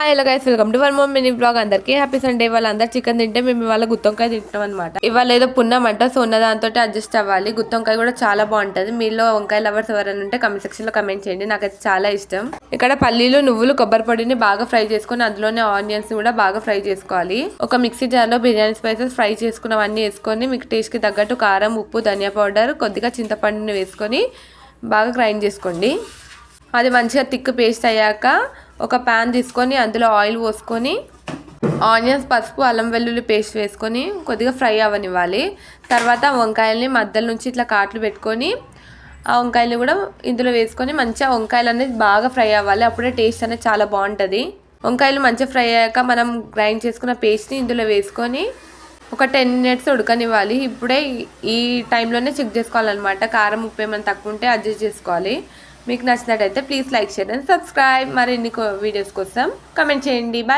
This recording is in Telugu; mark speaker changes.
Speaker 1: Hello guys, welcome to one more mini blog. అందరికీ హ్యాపీ సండే. వాళ్ళందరూ చికెన్ తింటే మేము ఇవాళ గుత్తొంకాయ తింటాం అనమాట. ఇవాళ ఏదో పున్నమంట, సో ఉన్న దాంతో అడ్జస్ట్ అవ్వాలి. గుత్తొంకాయ కూడా చాలా బాగుంటది. మీలో వంకాయ లవర్స్ ఎవరైనా ఉంటే కమెంట్ సెక్షన్ లో కమెంట్ చేయండి, నాకైతే చాలా ఇష్టం. ఇక్కడ పల్లీలు, నువ్వులు, కొబ్బరి పొడిని బాగా ఫ్రై చేసుకుని అందులోనే ఆనియన్స్ కూడా బాగా ఫ్రై చేసుకోవాలి. ఒక మిక్సీ జార్ లో బిర్యానీ స్పైసెస్ ఫ్రై చేసుకున్నవన్నీ వేసుకొని మీకు టేస్ట్ కి తగ్గట్టు కారం, ఉప్పు, ధనియా పౌడర్, కొద్దిగా చింతపండుని వేసుకొని బాగా గ్రైండ్ చేసుకోండి. అది మంచిగా థిక్ పేస్ట్ అయ్యాక ఒక ప్యాన్ తీసుకొని అందులో ఆయిల్ పోసుకొని ఆనియన్స్, పసుపు, అల్లం వెల్లుల్లి పేస్ట్ వేసుకొని కొద్దిగా ఫ్రై అవ్వనివ్వాలి. తర్వాత వంకాయల్ని మధ్యలో నుంచి ఇట్లా కాట్లు పెట్టుకొని ఆ వంకాయలు కూడా ఇందులో వేసుకొని మంచిగా వంకాయలు అనేది బాగా ఫ్రై అవ్వాలి. అప్పుడే టేస్ట్ అనేది చాలా బాగుంటుంది. వంకాయలు మంచిగా ఫ్రై అయ్యాక మనం గ్రైండ్ చేసుకున్న పేస్ట్ని ఇందులో వేసుకొని ఒక 10 మినిట్స్ ఉడకనివ్వాలి. ఇప్పుడే ఈ టైంలోనే చెక్ చేసుకోవాలన్నమాట. కారం, ఉప్పు ఏమైనా తక్కువ ఉంటే అడ్జస్ట్ చేసుకోవాలి. మీకు నచ్చినట్టయితే please like, share and subscribe. మరిన్ని వీడియోస్ కోసం కమెంట్ చేయండి. బాయ్.